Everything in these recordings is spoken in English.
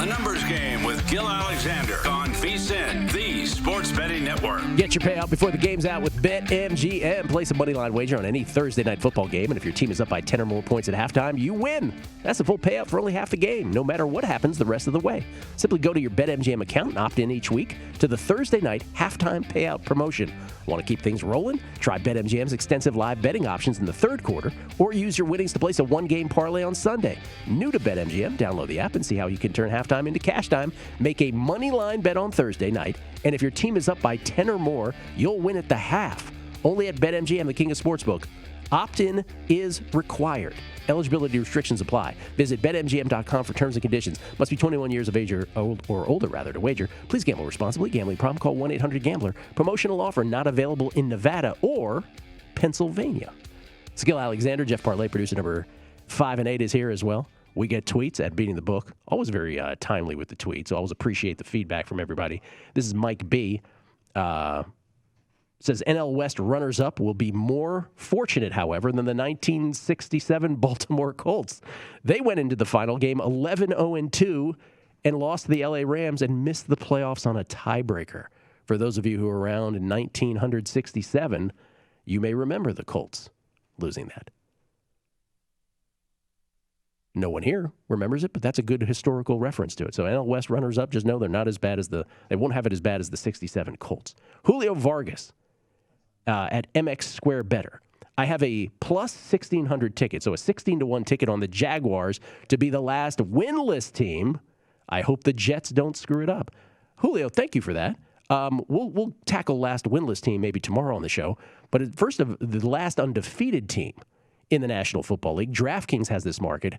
The Numbers Game with GIll Alexander on VSiN, the Sports Betting Network. Get your payout before the game's out with BetMGM. Place a moneyline wager on any Thursday night football game, and if your team is up by 10 or more points at halftime, you win. That's a full payout for only half the game, no matter what happens the rest of the way. Simply go to your BetMGM account and opt in each week to the Thursday night halftime payout promotion. Want to keep things rolling? Try BetMGM's extensive live betting options in the third quarter, or use your winnings to place a one-game parlay on Sunday. New to BetMGM, download the app and see how you can turn halftime into cash time. Make a money line bet on Thursday night, and if your team is up by 10 or more, you'll win at the half. Only at BetMGM, the king of sportsbook. Opt-in is required. Eligibility restrictions apply. Visit BetMGM.com for terms and conditions. Must be 21 years of age or older to wager. Please gamble responsibly. Gambling problem? Call 1-800-GAMBLER. Promotional offer not available in Nevada or Pennsylvania. It's GIll Alexander, Jeff Parles, producer number 5 and 8 is here as well. We get tweets at Beating the Book. Always very timely with the tweets. So always appreciate the feedback from everybody. This is Mike B. Says NL West runners-up will be more fortunate, however, than the 1967 Baltimore Colts. They went into the final game 11-0-2 and lost to the LA Rams and missed the playoffs on a tiebreaker. For those of you who were around in 1967, you may remember the Colts losing that. No one here remembers it, but that's a good historical reference to it. So NL West runners-up, just know they're not as bad as they won't have it as bad as the 67 Colts. Julio Vargas. At MX Square Better. I have a plus 1,600 ticket, so a 16-1 ticket on the Jaguars to be the last winless team. I hope the Jets don't screw it up. Julio, thank you for that. We'll tackle last winless team maybe tomorrow on the show. But first, of the last undefeated team in the National Football League. DraftKings has this market.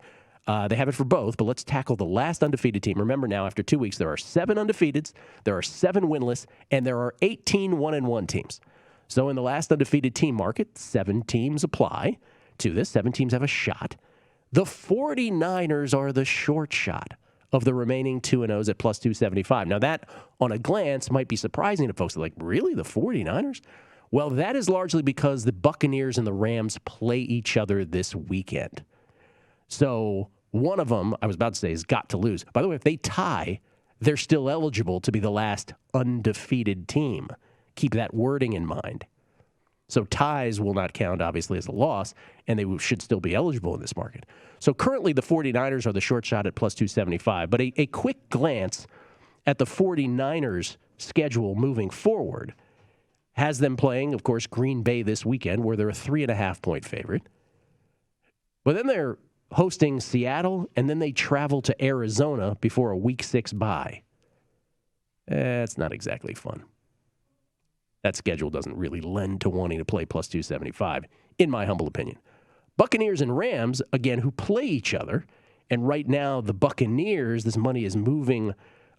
They have it for both, but let's tackle the last undefeated team. Remember now, after 2 weeks, there are 7 undefeateds, there are 7 winless, and there are 18 1-1 teams. So in the last undefeated team market, 7 teams apply to this. 7 teams have a shot. The 49ers are the short shot of the remaining 2-0s at plus 275. Now that, on a glance, might be surprising to folks. They're like, really, the 49ers? Well, that is largely because the Buccaneers and the Rams play each other this weekend. So one of them, I was about to say, has got to lose. By the way, if they tie, they're still eligible to be the last undefeated team. Keep that wording in mind. So ties will not count, obviously, as a loss, and they should still be eligible in this market. So currently the 49ers are the short shot at plus 275. But a quick glance at the 49ers' schedule moving forward has them playing, of course, Green Bay this weekend, where they're a 3.5-point favorite. But then they're hosting Seattle, and then they travel to Arizona before a Week 6 bye. It's not exactly fun. That schedule doesn't really lend to wanting to play plus 275, in my humble opinion. Buccaneers and Rams, again, who play each other. And right now, the Buccaneers, this money is moving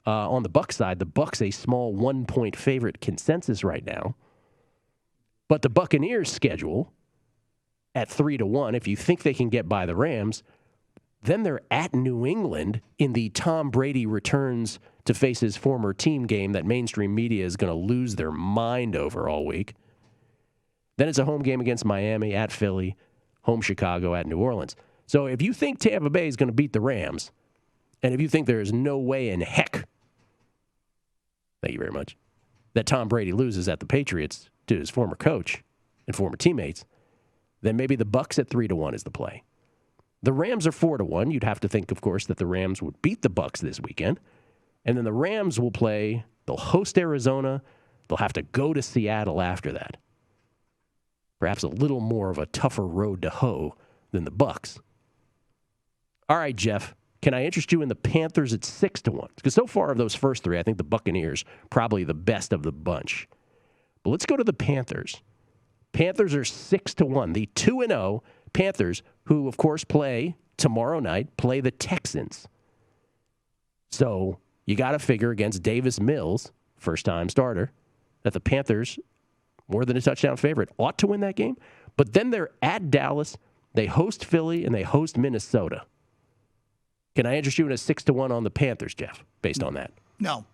on the Bucs side. The Bucs a small 1-point favorite consensus right now. But the Buccaneers schedule at 3-1, if you think they can get by the Rams, then they're at New England in the Tom Brady returns to face his former team game that mainstream media is going to lose their mind over all week. Then it's a home game against Miami, at Philly, home Chicago, at New Orleans. So if you think Tampa Bay is going to beat the Rams, and if you think there is no way in heck, thank you very much, that Tom Brady loses at the Patriots to his former coach and former teammates, then maybe the Bucs at 3-1 is the play. The Rams are 4-1. You'd have to think, of course, that the Rams would beat the Bucs this weekend. And then the Rams will play, they'll host Arizona, they'll have to go to Seattle after that. Perhaps a little more of a tougher road to hoe than the Bucs. All right, Jeff, can I interest you in the Panthers at 6-1? Because so far of those first 3, I think the Buccaneers probably the best of the bunch. But let's go to the Panthers. Panthers are 6-1. The 2-0 Panthers, who, of course, play tomorrow night, play the Texans. So you got to figure against Davis Mills, first-time starter, that the Panthers, more than a touchdown favorite, ought to win that game. But then they're at Dallas, they host Philly, and they host Minnesota. Can I interest you in a 6-1 on the Panthers, Jeff, based on that? No.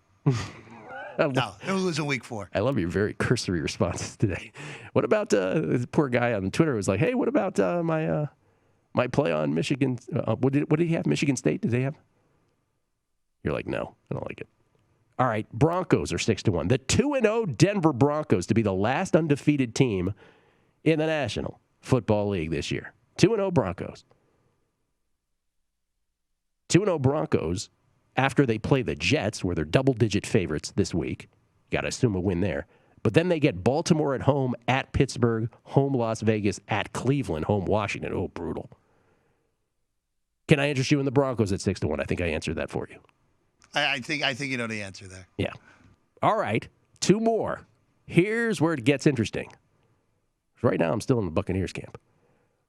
No, they'll lose in week 4. I love your very cursory responses today. What about the poor guy on Twitter was like, hey, what about my play on Michigan? What did he have? Michigan State? Did they have? You're like, no, I don't like it. All right, Broncos are 6-1. The 2-0 Denver Broncos to be the last undefeated team in the National Football League this year. 2-0 Broncos. 2-0 Broncos after they play the Jets, where they're double-digit favorites this week. Got to assume a win there. But then they get Baltimore at home, at Pittsburgh, home Las Vegas, at Cleveland, home Washington. Oh, brutal. Can I interest you in the Broncos at 6-1? I think I answered that for you. I think you know the answer there. Yeah. All right. 2 more. Here's where it gets interesting. Right now, I'm still in the Buccaneers camp.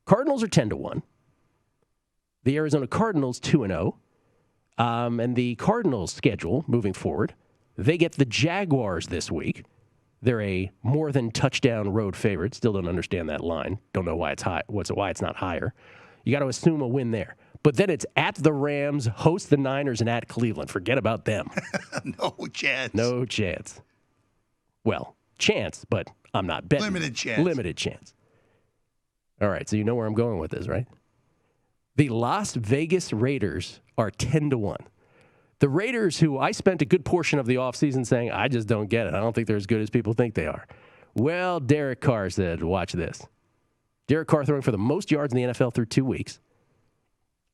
Cardinals are 10-1. The Arizona Cardinals 2-0. And the Cardinals schedule moving forward, they get the Jaguars this week. They're a more than touchdown road favorite. Still don't understand that line. Don't know why it's high. Why it's not higher. You got to assume a win there. But then it's at the Rams, host the Niners, and at Cleveland. Forget about them. No chance. No chance. Well, chance, but I'm not betting. Limited chance. Limited chance. All right, so you know where I'm going with this, right? The Las Vegas Raiders are 10-1. The Raiders, who I spent a good portion of the offseason saying, I just don't get it. I don't think they're as good as people think they are. Well, Derek Carr said, watch this. Derek Carr throwing for the most yards in the NFL through 2 weeks,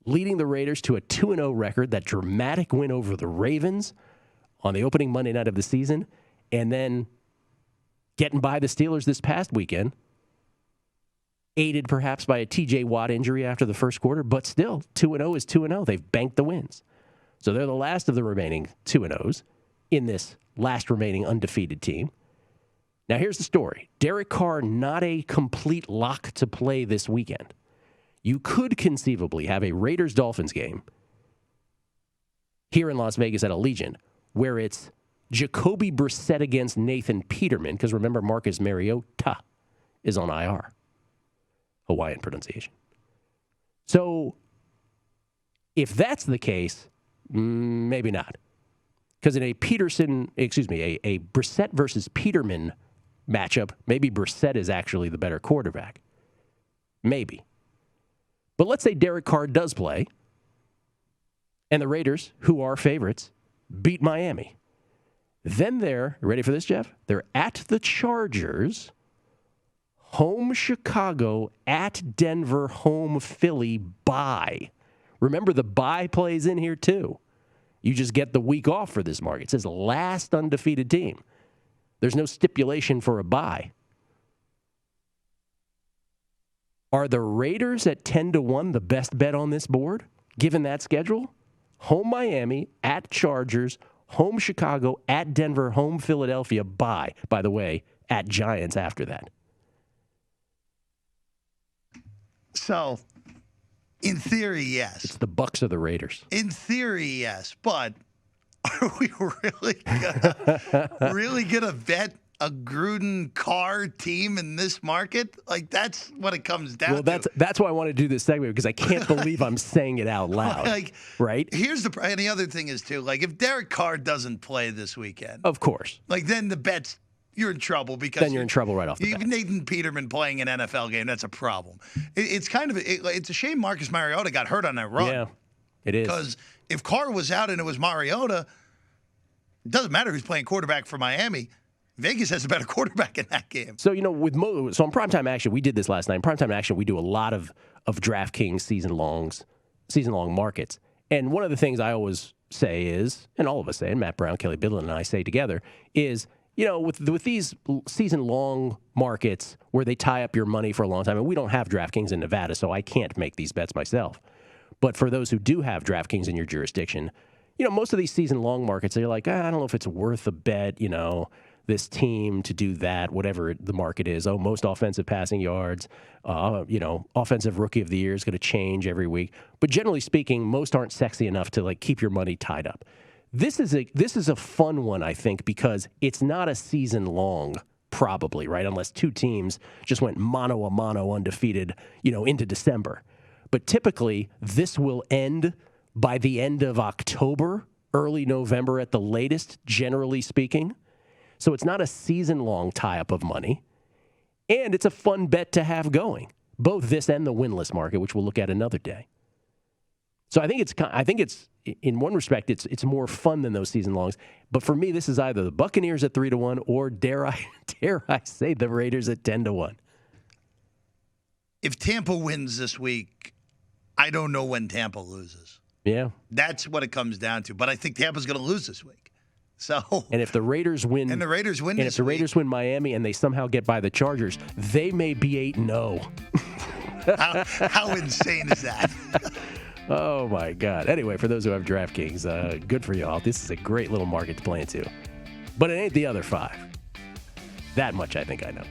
leading the Raiders to a 2-0 record, that dramatic win over the Ravens on the opening Monday night of the season, and then getting by the Steelers this past weekend, aided perhaps by a T.J. Watt injury after the first quarter, but still, 2-0 is 2-0. They've banked the wins. So they're the last of the remaining 2-0s in this last remaining undefeated team. Now, here's the story. Derek Carr, not a complete lock to play this weekend. You could conceivably have a Raiders-Dolphins game here in Las Vegas at Allegiant where it's Jacoby Brissett against Nathan Peterman, because remember, Marcus Mariota is on IR. Hawaiian pronunciation. So if that's the case, maybe not. Because in a Brissett versus Peterman matchup, maybe Brissett is actually the better quarterback. Maybe. But let's say Derek Carr does play, and the Raiders, who are favorites, beat Miami. Then they're, ready for this, Jeff? They're at the Chargers, home Chicago, at Denver, home Philly, bye. Remember, the bye plays in here too. You just get the week off for this market. It says last undefeated team. There's no stipulation for a bye. Are the Raiders at 10-1 the best bet on this board, given that schedule? Home Miami, at Chargers, home Chicago, at Denver, home Philadelphia, bye. By the way, at Giants after that. So, in theory, yes. It's the Bucs or the Raiders. In theory, yes. But are we really gonna bet a Gruden Carr team in this market? Like, that's what it comes down to. That's why I want to do this segment, because I can't believe I'm saying it out loud. Right? Here's and the other thing is too, like, if Derek Carr doesn't play this weekend, of course, like, then the bets, you're in trouble, because then you're in trouble right off the bat. Nathan Peterman playing an NFL game, that's a problem. It's a shame Marcus Mariota got hurt on that run. Yeah, it is. Because if Carr was out and it was Mariota, it doesn't matter who's playing quarterback for Miami. Vegas has a better quarterback in that game. So, you know, so on Primetime Action, we did this last night. In Primetime Action, we do a lot of DraftKings season-long markets. And one of the things I always say is, and all of us say, and Matt Brown, Kelly Bidlin, and I say together, is, you know, with these season-long markets where they tie up your money for a long time, and we don't have DraftKings in Nevada, so I can't make these bets myself. But for those who do have DraftKings in your jurisdiction, you know, most of these season-long markets, they're like, I don't know if it's worth a bet, you know, this team to do that, whatever the market is. Oh, most offensive passing yards, you know, offensive rookie of the year is going to change every week. But generally speaking, most aren't sexy enough to, like, keep your money tied up. This is a fun one, I think, because it's not a season long, probably, right? Unless two teams just went mano a mano undefeated, you know, into December. But typically, this will end by the end of October, early November at the latest, generally speaking. So it's not a season-long tie-up of money, and it's a fun bet to have going, both this and the winless market, which we'll look at another day. So I think in one respect, it's more fun than those season longs. But for me, this is either the Buccaneers at 3-1 or dare I say the Raiders at 10-1. If Tampa wins this week, I don't know when Tampa loses. Yeah. That's what it comes down to. But I think Tampa's going to lose this week. So. And if the Raiders win. And the Raiders win. And if the Raiders win Miami and they somehow get by the Chargers, they may be 8-0. How insane is that? Oh, my God. Anyway, for those who have DraftKings, good for y'all. This is a great little market to play into. But it ain't the other 5. That much I think I know.